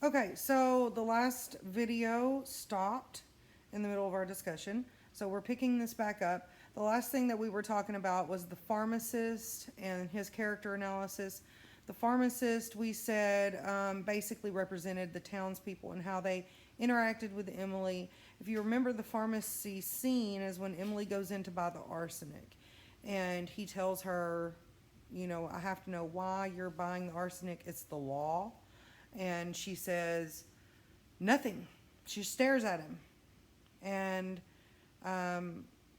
Okay, so the last video stopped in the middle of our discussion. So we're picking this back up. The last thing that we were talking about was the pharmacist and his character analysis. The pharmacist, we said, basically represented the townspeople and how they interacted with Emily. If you remember, the pharmacy scene is when Emily goes in to buy the arsenic. And he tells her, I have to know why you're buying the arsenic. It's the law. And she says, nothing. She stares at him. And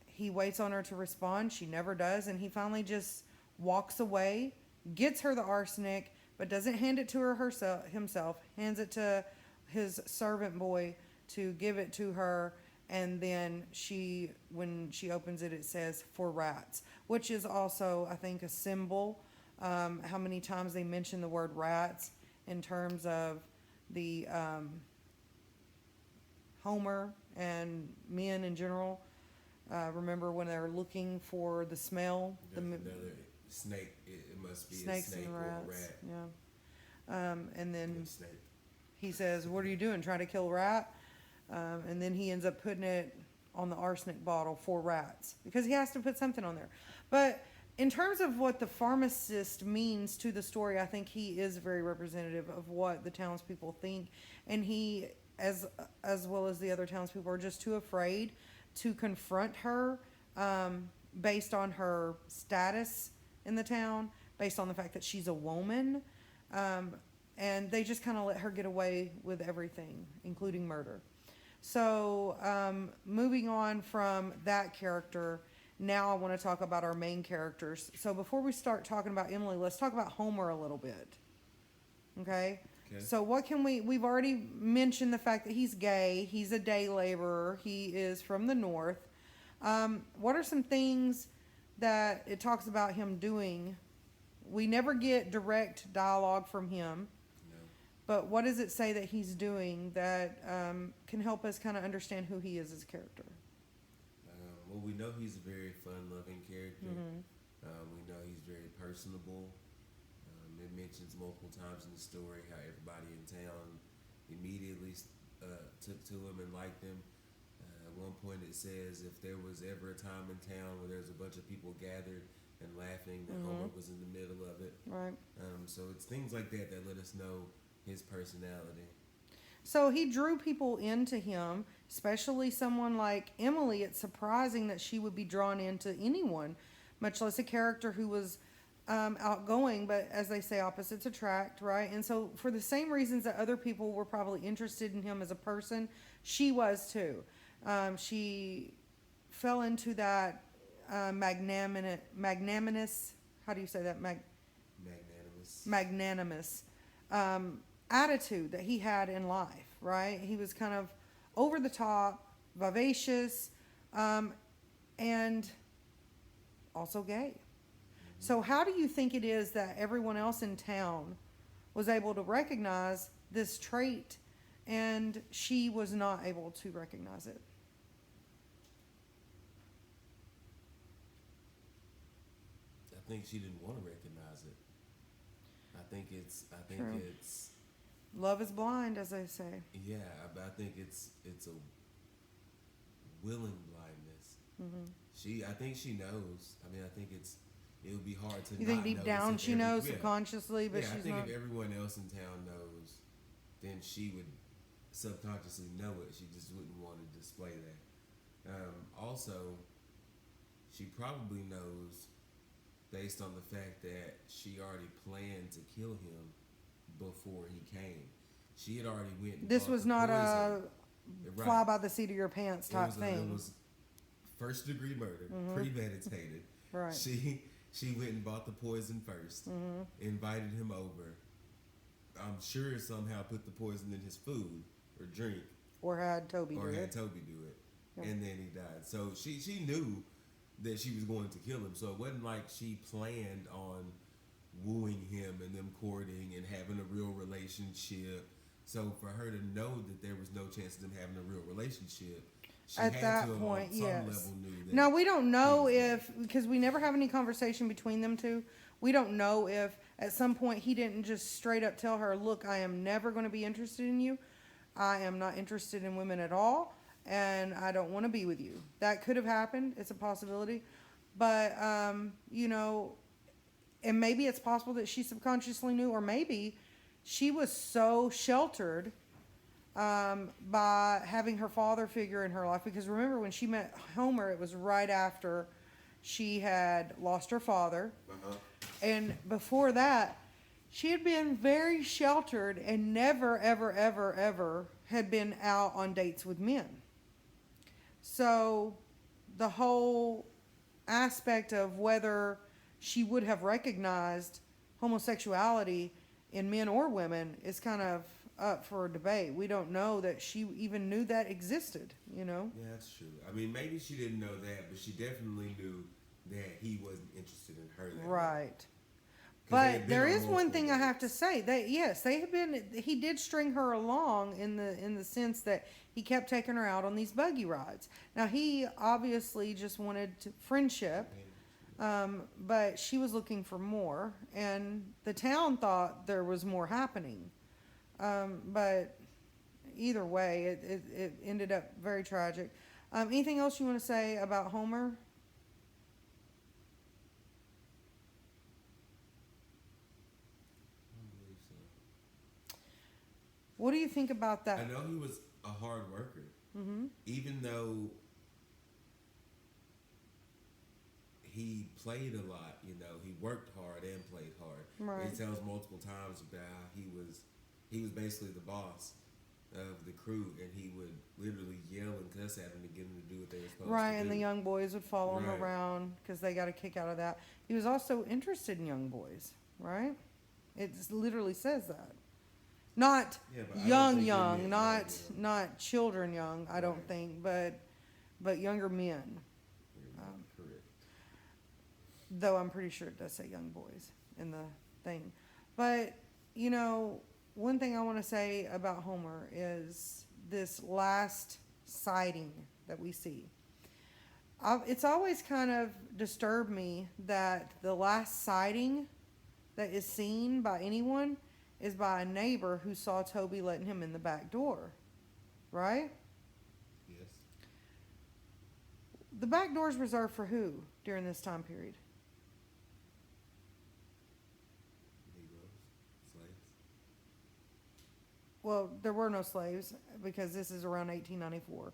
he waits on her to respond. She never does. And he finally just walks away, gets her the arsenic, but doesn't hand it to her himself, hands it to his servant boy to give it to her. And then when she opens it, it says for rats, which is also, I think, a symbol. How many times they mention the word rats in terms of the Homer and men in general. Remember when they're looking for the smell? Another snake. It must be snakes a snake and or rats. a rat. Yeah. And then Snake. he says, "What are you doing? Trying to kill a rat?" And then he ends up putting it on the arsenic bottle for rats because he has to put something on there. But in terms of what the pharmacist means to the story, I think he is very representative of what the townspeople think, and he, as well as the other townspeople, are just too afraid to confront her, based on her status in the town, based on the fact that she's a woman, and they just kind of let her get away with everything, including murder. So, moving on from that character, now I want to talk about our main characters. So before we start talking about Emily, let's talk about Homer a little bit. Okay? So what can we've already mentioned the fact that he's gay, he's a day laborer, he is from the north. What are some things that it talks about him doing? We never get direct dialogue from him. No. But what does it say that he's doing that can help us kind of understand who he is as a character? Well, we know he's a very fun-loving character. Mm-hmm. We know he's very personable. It mentions multiple times in the story how everybody in town immediately took to him and liked him. At one point it says if there was ever a time in town where there's a bunch of people gathered and laughing, that Homer was in the middle of it. Right. So it's things like that that let us know his personality. So he drew people into him, especially someone like Emily. It's surprising that she would be drawn into anyone, much less a character who was outgoing. But as they say, opposites attract, right? And so for the same reasons that other people were probably interested in him as a person, she was too. She fell into that magnanimous, how do you say that? Magnanimous attitude that he had in life, right? He was kind of over the top, vivacious, and also gay. So how do you think it is that everyone else in town was able to recognize this trait and she was not able to recognize it? I think she didn't want to recognize it. I think True. it's Love is blind, as they say. yeah. I think it's a willing blindness. I think she knows. I mean, I think it would be hard to. You think deep down she knows yeah. subconsciously, but Yeah, I she's think not. if everyone else in town knows, then she would subconsciously know it. She just wouldn't want to display that. Also, she probably knows, based on the fact that she already planned to kill him before he came. She had already went. And This bought was the not poison. a fly by the seat of your pants type It thing. was first degree murder, premeditated. Right. She went and bought the poison 1st, invited him over. I'm sure somehow put the poison in his food or drink, Or had Toby do or had it. Toby do it, Yep. and then he died. So she knew that she was going to kill him. So it wasn't like she planned on wooing him and them courting and having a real relationship. So for her to know that there was no chance of them having a real relationship, she At had that to have point, on some yes. level knew that. Now, we don't know he was if, because we never have any conversation between them two, we don't know if at some point he didn't just straight up tell her, look, I am never going to be interested in you. I am not interested in women at all, and I don't want to be with you. That could have happened. It's a possibility. But, you know, and maybe it's possible that she subconsciously knew, or maybe she was so sheltered by having her father figure in her life. Because remember, when she met Homer, it was right after she had lost her father. And before that, she had been very sheltered and never, ever, ever, ever had been out on dates with men. So the whole aspect of whether she would have recognized homosexuality in men or women is kind of up for debate. We don't know that she even knew that existed, you know? Yeah, that's true. I mean, maybe she didn't know that, but she definitely knew that he wasn't interested in her. Right. They had But been there on is one multiple thing I have to dates. say, that yes, they have been, he did string her along in the sense that he kept taking her out on these buggy rides. Now he obviously just wanted friendship, but she was looking for more, and the town thought there was more happening. But either way, it ended up very tragic. Anything else you want to say about Homer? I don't believe so. What do you think about that? I know he was a hard worker, Mm-hmm. even though he played a lot. You know, he worked hard and played hard. Right. He tells multiple times about how he was basically the boss of the crew, and he would literally yell and cuss at them to get them to do what they were supposed Right, to and do. the young boys would follow him Right. around because they got a kick out of that. He was also interested in young boys, right? It literally says that. Not Yeah, but I don't young, think he young, meant not young. not children young. I don't Right. think, but younger men. Correct. Though I'm pretty sure it does say young boys in the thing. But you know, one thing I want to say about Homer is this last sighting that we see. It's always kind of disturbed me that the last sighting that is seen by anyone is by a neighbor who saw Toby letting him in the back door, right? Yes. The back door is reserved for who during this time period? Negroes, slaves. Well, there were no slaves because this is around 1894.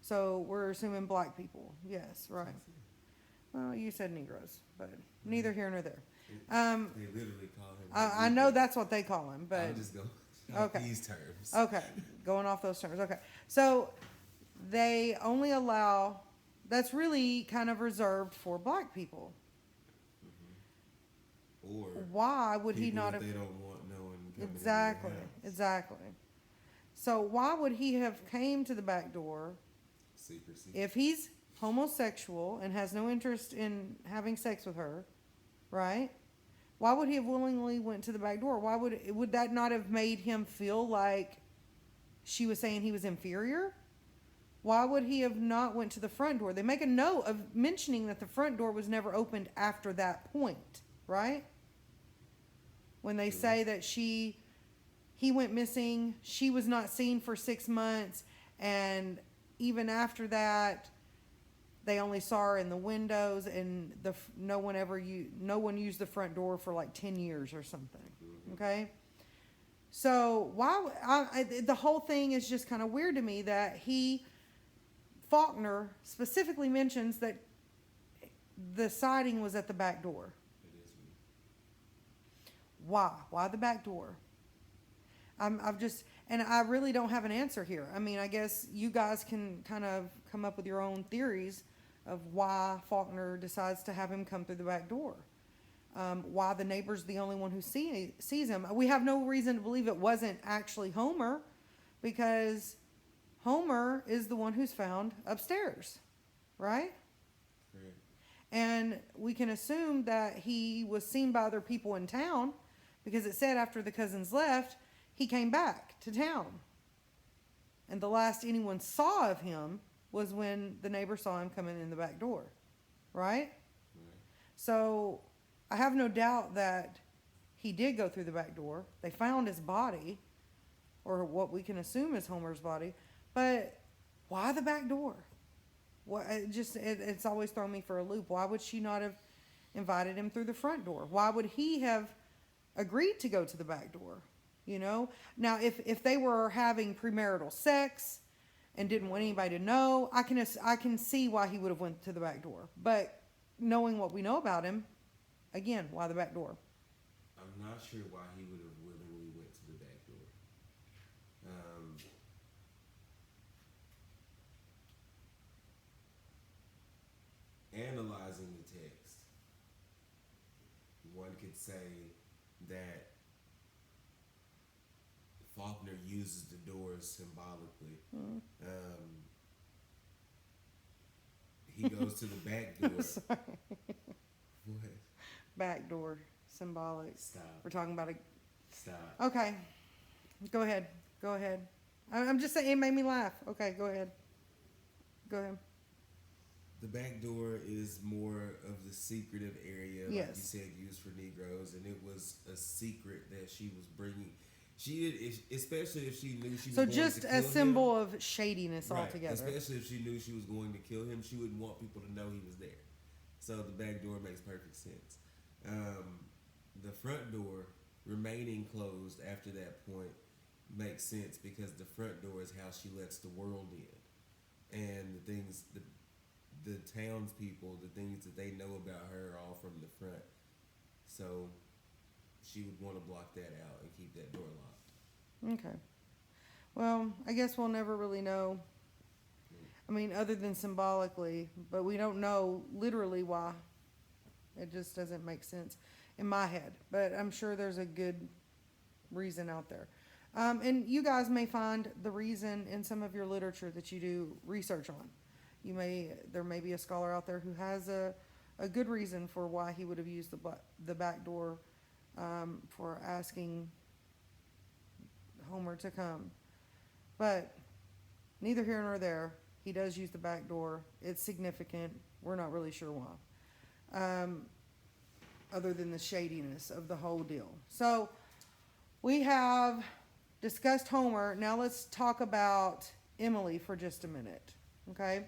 So we're assuming black people. Yes, right. Well, you said Negroes, but neither here nor there. They literally call him. I know that's what they call him, but I'm just going Okay. these terms. okay, going off those terms. Okay, so they only allow, that's really kind of reserved for black people. Or Why would he people not that have? they don't want knowing coming Exactly, into their house. exactly. So why would he have came to the back door Secrecy. if he's homosexual and has no interest in having sex with her, right? Why would he have willingly went to the back door? Why would that not have made him feel like she was saying he was inferior? Why would he have not went to the front door? They make a note of mentioning that the front door was never opened after that point, right? When they say that he went missing, she was not seen for 6 months, and even after that, they only saw her in the windows, and no one used the front door for like 10 years or something. Okay, so the whole thing is just kind of weird to me that Faulkner specifically mentions that the sighting was at the back door. It is weird. Why the back door? And I really don't have an answer here. I mean, I guess you guys can kind of come up with your own theories of why Faulkner decides to have him come through the back door. Why the neighbor's the only one who sees him. We have no reason to believe it wasn't actually Homer, because Homer is the one who's found upstairs, right? Correct. And we can assume that he was seen by other people in town, because it said after the cousins left, he came back to town. And the last anyone saw of him was when the neighbor saw him coming in the back door, right? Right. So I have no doubt that he did go through the back door. They found his body, or what we can assume is Homer's body. But why the back door? What it's always thrown me for a loop. Why would she not have invited him through the front door? Why would he have agreed to go to the back door? You know? Now, if they were having premarital sex and didn't want anybody to know, I can see why he would have went to the back door. But knowing what we know about him, again, why the back door? I'm not sure why he would have willingly went to the back door. Analyzing the text, one could say that Faulkner uses the doors symbolically. He goes to the back door. Sorry. What? Back door, symbolic. Stop. We're talking about a. Stop. Okay, go ahead. Go ahead. I'm just saying it made me laugh. Okay, go ahead. Go ahead. The back door is more of the secretive area, like Yes. you said, used for Negroes, and it was a secret that she was bringing. She did, especially if she knew she was So going just to a kill symbol him. of shadiness Right, altogether. especially if she knew she was going to kill him, she wouldn't want people to know he was there. So the back door makes perfect sense. The front door remaining closed after that point makes sense because the front door is how she lets the world in, and the things the townspeople, the things that they know about her are all from the front. So she would want to block that out and keep that door locked. Okay. Well, I guess we'll never really know. I mean, other than symbolically, but we don't know literally why. It just doesn't make sense in my head. But I'm sure there's a good reason out there. And you guys may find the reason in some of your literature that you do research on. There may be a scholar out there who has a good reason for why he would have used the back door for asking Homer to come. But neither here nor there. He does use the back door. It's significant. We're not really sure why. Other than the shadiness of the whole deal. So we have discussed Homer. Now let's talk about Emily for just a minute. Okay?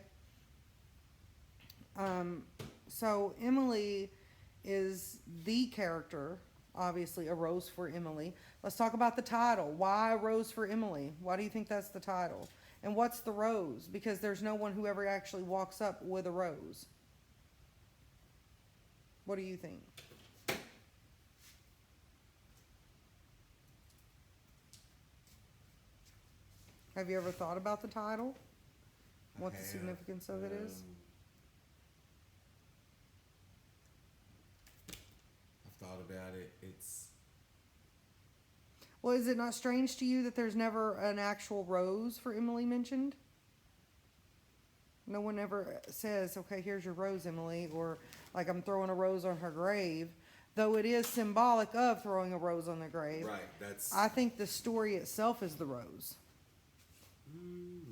So Emily is the character, obviously, A Rose for Emily. Let's talk about the title. Why A Rose for Emily? Why do you think that's the title? And what's the rose? Because there's no one who ever actually walks up with a rose. What do you think? Have you ever thought about the title? What the significance of it is? I've thought about it. It's Well, is it not strange to you that there's never an actual rose for Emily mentioned? No one ever says, okay, here's your rose, Emily, or like I'm throwing a rose on her grave, though it is symbolic of throwing a rose on the grave. right. That's I think the story itself is the rose.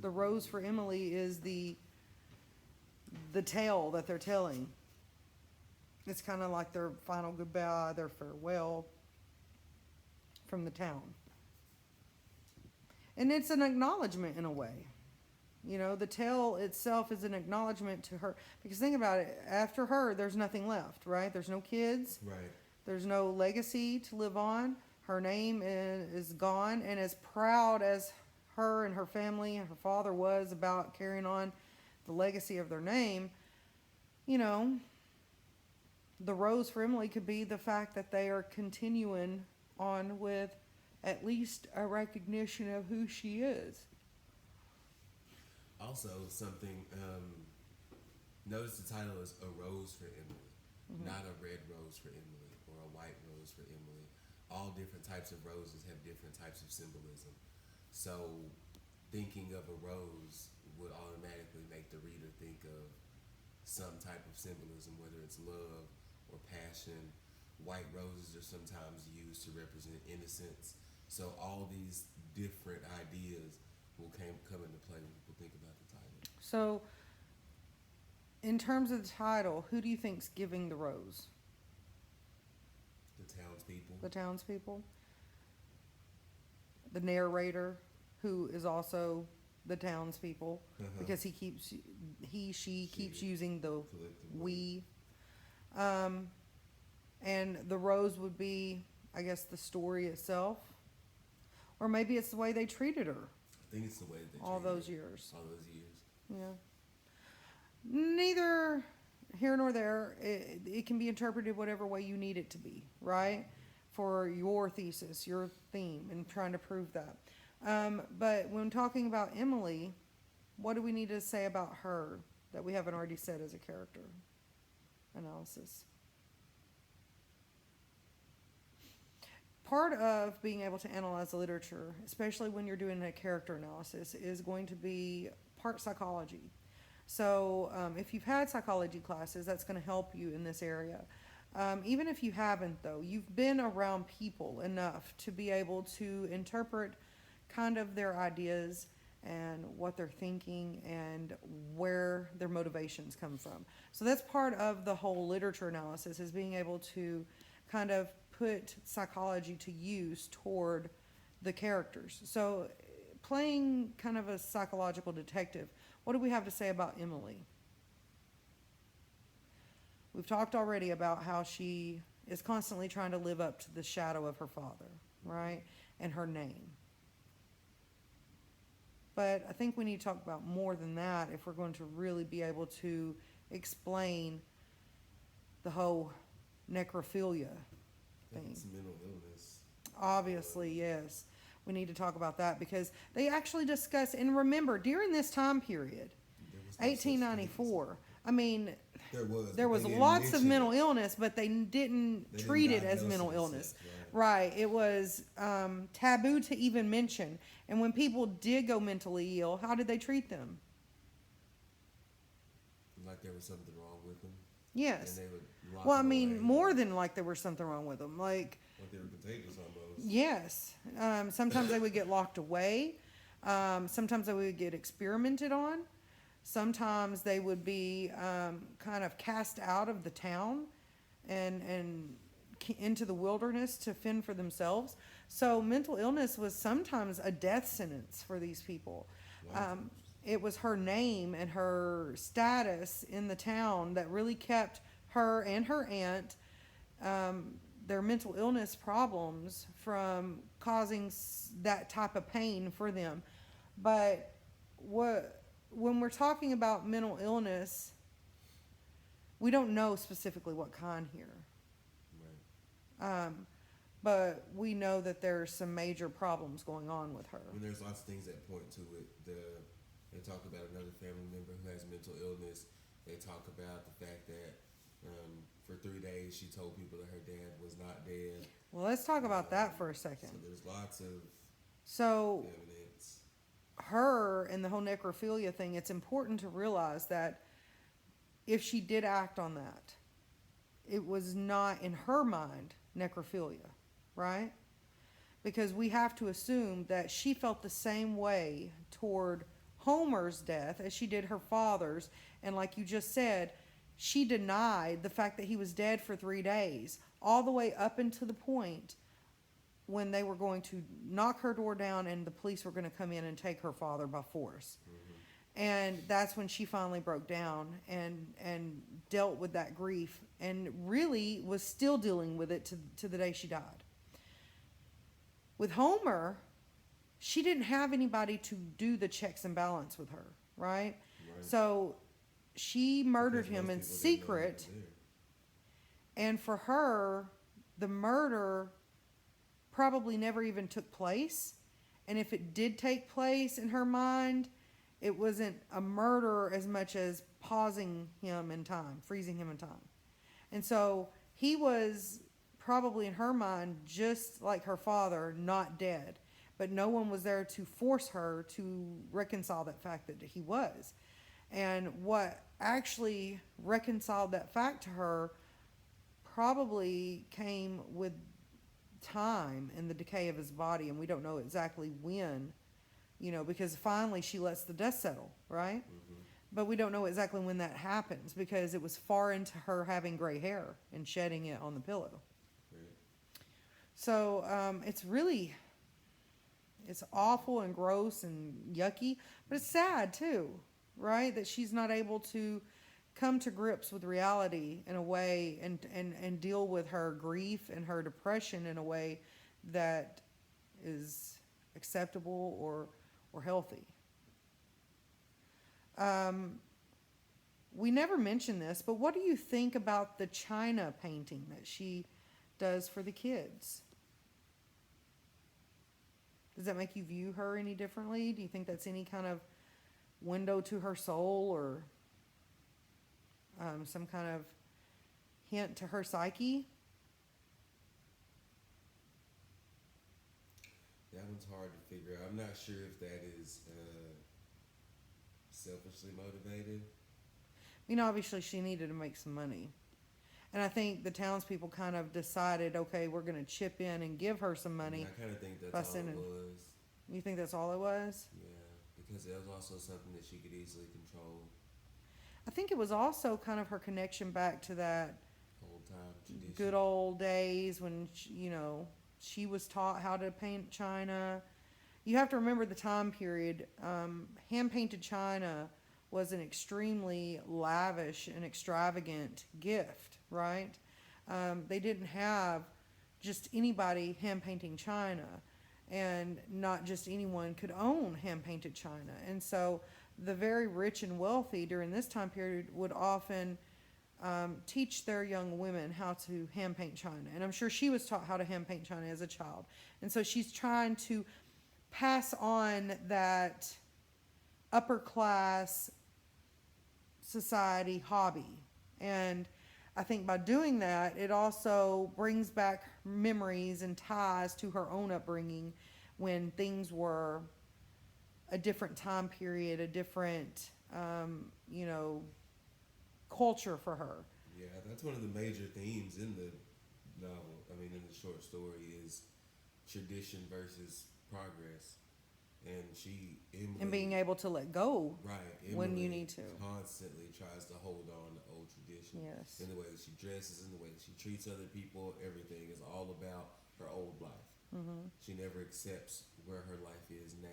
The rose for Emily is the tale that they're telling. It's kind of like their final goodbye, their farewell from the town. And it's an acknowledgement in a way. You know, the tale itself is an acknowledgement to her. Because think about it, after her, there's nothing left, right? There's no kids. right. There's no legacy to live on. Her name is gone. And as proud as her and her family and her father was about carrying on the legacy of their name, you know, the rose for Emily could be the fact that they are continuing on with at least a recognition of who she is. Also, something. Notice the title is A Rose for Emily, not a red rose for Emily or a white rose for Emily. All different types of roses have different types of symbolism. So, thinking of a rose would automatically make the reader think of some type of symbolism, whether it's love or passion. White roses are sometimes used to represent innocence. So all these different ideas will come into play when people think about the title. So, in terms of the title, who do you think's giving the rose? The townspeople. the townspeople. The narrator, who is also the townspeople, because she keeps using the Collective we. And the rose would be, I guess, the story itself. Or maybe it's the way they treated her I think it's the way they all treated those her years. all those years. Yeah. Neither here nor there. It can be interpreted whatever way you need it to be, right? For your thesis, your theme, and trying to prove that. But when talking about Emily, what do we need to say about her that we haven't already said as a character analysis? Part of being able to analyze the literature, especially when you're doing a character analysis, is going to be part psychology. So if you've had psychology classes, that's going to help you in this area. Even if you haven't, though, you've been around people enough to be able to interpret kind of their ideas and what they're thinking and where their motivations come from. So that's part of the whole literature analysis, is being able to kind of put psychology to use toward the characters. So playing kind of a psychological detective, what do we have to say about Emily? We've talked already about how she is constantly trying to live up to the shadow of her father, right? And her name. But I think we need to talk about more than that if we're going to really be able to explain the whole necrophilia I think thing. it's mental illness. Obviously, yes. We need to talk about that because they actually discuss, and remember, during this time period, There was no such thing as- 1894, I mean, there was but they didn't lots of mention mental it. illness, but they didn't They didn't treat it as diagnose mental it as illness. such, right. Right. It was taboo to even mention. And when people did go mentally ill, how did they treat them? Like there was something wrong with them. Yes. And they would lock Well, I them mean, away. more than like there was something wrong with them. Like, Like they were contagious almost. yes. Sometimes they would get locked away. Sometimes they would get experimented on. Sometimes they would be kind of cast out of the town and into the wilderness to fend for themselves. So mental illness was sometimes a death sentence for these people. Wow. It was her name and her status in the town that really kept her and her aunt, their mental illness problems from causing that type of pain for them. But when we're talking about mental illness, we don't know specifically what kind here. Right. But we know that there's some major problems going on with her. I mean, there's lots of things that point to it. They talk about another family member who has mental illness. They talk about the fact that for 3 days she told people that her dad was not dead. Well, let's talk about that for a second. So there's lots of So evidence. her and the whole necrophilia thing, it's important to realize that if she did act on that, it was not in her mind necrophilia, right? Because we have to assume that she felt the same way toward Homer's death as she did her father's. And like you just said, she denied the fact that he was dead for 3 days, all the way up until the point when they were going to knock her door down and the police were going to come in and take her father by force. And that's when she finally broke down and dealt with that grief and really was still dealing with it to the day she died. With Homer, she didn't have anybody to do the checks and balance with her, right? So she murdered Because him in most people didn't know he secret. was there. And for her, the murder probably never even took place. And if it did take place in her mind, it wasn't a murder as much as pausing him in time, freezing him in time. And so he was probably in her mind, just like her father, not dead. But no one was there to force her to reconcile that fact that he was. And what actually reconciled that fact to her probably came with time and the decay of his body. And we don't know exactly when, because finally she lets the dust settle, right? But we don't know exactly when that happens because it was far into her having gray hair and shedding it on the pillow. Right. So it's awful and gross and yucky, but it's sad too, right? That she's not able to come to grips with reality in a way, and deal with her grief and her depression in a way that is acceptable or healthy. Um, we never mentioned this, but what do you think about the China painting that she does for the kids? Does that make you view her any differently? Do you think that's any kind of window to her soul, or some kind of hint to her psyche? That one's hard to figure out. I'm not sure if that is selfishly motivated. Obviously she needed to make some money. And I think the townspeople kind of decided, okay, we're going to chip in and give her some money. And I kind of think by that's all it sending- was. You think that's all it was? Yeah, because it was also something that she could easily control. I think it was also kind of her connection back to that Old time tradition. good old days when she was taught how to paint china. You have to remember the time period. Hand painted china was an extremely lavish and extravagant gift, right? They didn't have just anybody hand painting china, and not just anyone could own hand painted china. And so the very rich and wealthy during this time period would often teach their young women how to hand paint china. And I'm sure she was taught how to hand paint china as a child. And so she's trying to pass on that upper class society hobby. And I think by doing that, it also brings back memories and ties to her own upbringing when things were a different time period, a different, culture for her. Yeah, that's one of the major themes in the novel. I mean, in the short story, is tradition versus progress. And Emily, And being able to let go right, when you Emily need to. constantly tries to hold on to old tradition. Yes. In the way that she dresses, in the way that she treats other people, everything is all about her old life. Mm-hmm. She never accepts where her life is now.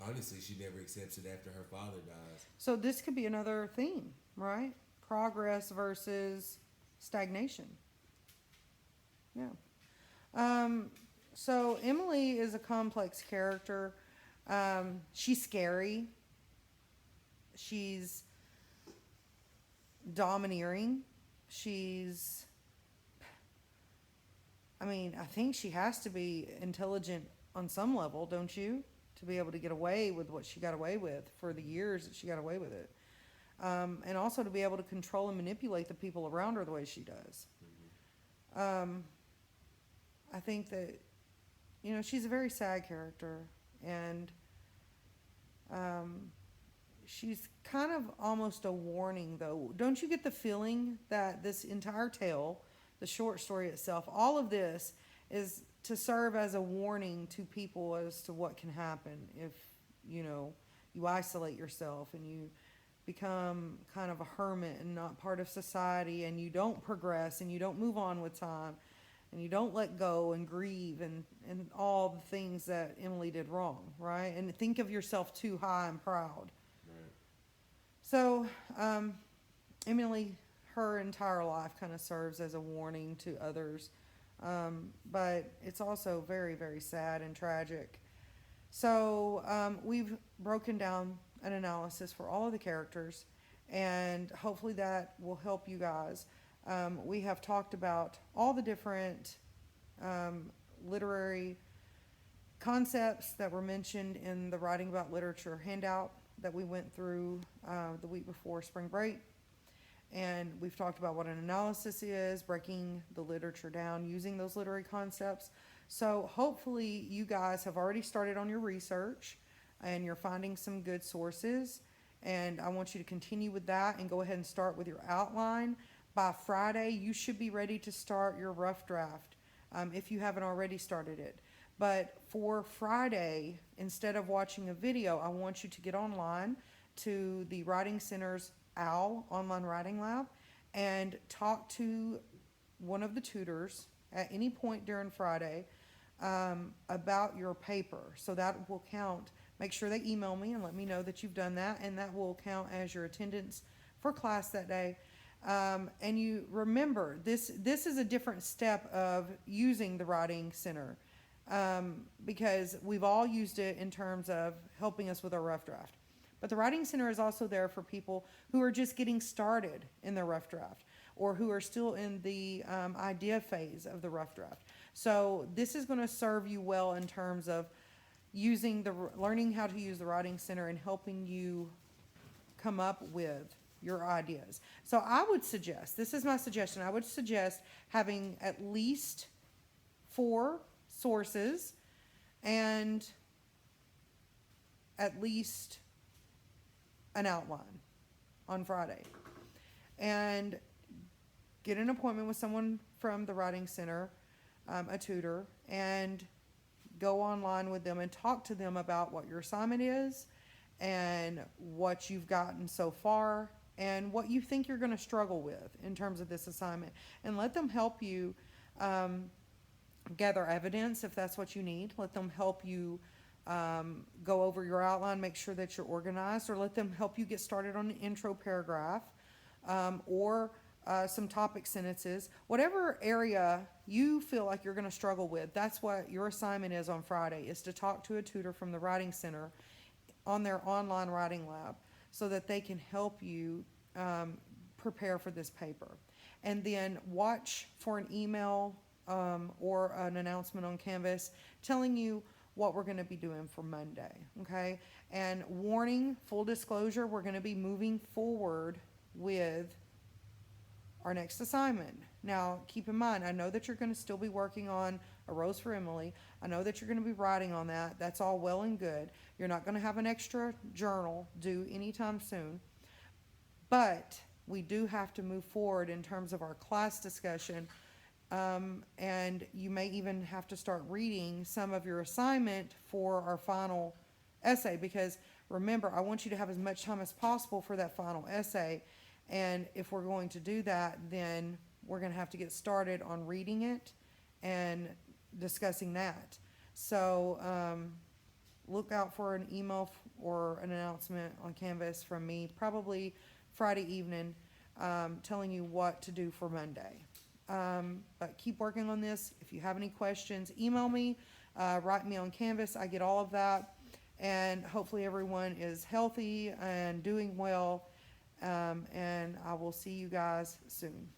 Honestly, she never accepts it after her father dies. So this could be another theme, right? Progress versus stagnation. Yeah. So Emily is a complex character. She's scary. She's domineering. I think she has to be intelligent on some level, don't you? To be able to get away with what she got away with for the years that she got away with it. And also to be able to control and manipulate the people around her the way she does. I think that, she's a very sad character, and she's kind of almost a warning, though. Don't you get the feeling that this entire tale, the short story itself, all of this is to serve as a warning to people as to what can happen if, you isolate yourself and you become kind of a hermit and not part of society, and you don't progress and you don't move on with time, and you don't let go and grieve and all the things that Emily did wrong, right? And think of yourself too high and proud. Right. So, Emily, her entire life kind of serves as a warning to others. But it's also very, very sad and tragic. So, we've broken down an analysis for all of the characters, and hopefully that will help you guys. We have talked about all the different literary concepts that were mentioned in the Writing About Literature handout that we went through the week before spring break. And we've talked about what an analysis is, breaking the literature down using those literary concepts. So hopefully you guys have already started on your research and you're finding some good sources. And I want you to continue with that and go ahead and start with your outline. By Friday, you should be ready to start your rough draft if you haven't already started it. But for Friday, instead of watching a video, I want you to get online to the Writing Center's OWL Online Writing Lab and talk to one of the tutors at any point during Friday about your paper. So that will count. Make sure they email me and let me know that you've done that, and that will count as your attendance for class that day. And you remember, this is a different step of using the Writing Center, because we've all used it in terms of helping us with our rough draft. But the Writing Center is also there for people who are just getting started in their rough draft, or who are still in the idea phase of the rough draft. So this is going to serve you well in terms of learning how to use the Writing Center and helping you come up with your ideas. So I would suggest, this is my suggestion, I would suggest having at least 4 sources and at least an outline on Friday. And get an appointment with someone from the Writing Center, a tutor, and go online with them and talk to them about what your assignment is and what you've gotten so far and what you think you're going to struggle with in terms of this assignment. And let them help you gather evidence if that's what you need. Let them help you go over your outline, make sure that you're organized, or let them help you get started on an intro paragraph or some topic sentences. Whatever area you feel like you're going to struggle with, that's what your assignment is on Friday, is to talk to a tutor from the Writing Center on their online writing lab so that they can help you prepare for this paper. And then watch for an email or an announcement on Canvas telling you what we're going to be doing for Monday, okay? And warning, full disclosure, we're going to be moving forward with our next assignment. Now, keep in mind, I know that you're going to still be working on A Rose for Emily. I know that you're going to be writing on that. That's all well and good. You're not going to have an extra journal due anytime soon. But we do have to move forward in terms of our class discussion. And you may even have to start reading some of your assignment for our final essay, because remember, I want you to have as much time as possible for that final essay. And if we're going to do that, then we're going to have to get started on reading it and discussing that. So look out for an email or an announcement on Canvas from me, probably Friday evening, telling you what to do for Monday. But keep working on this. If you have any questions, email me, write me on Canvas. I get all of that. And hopefully everyone is healthy and doing well. And I will see you guys soon.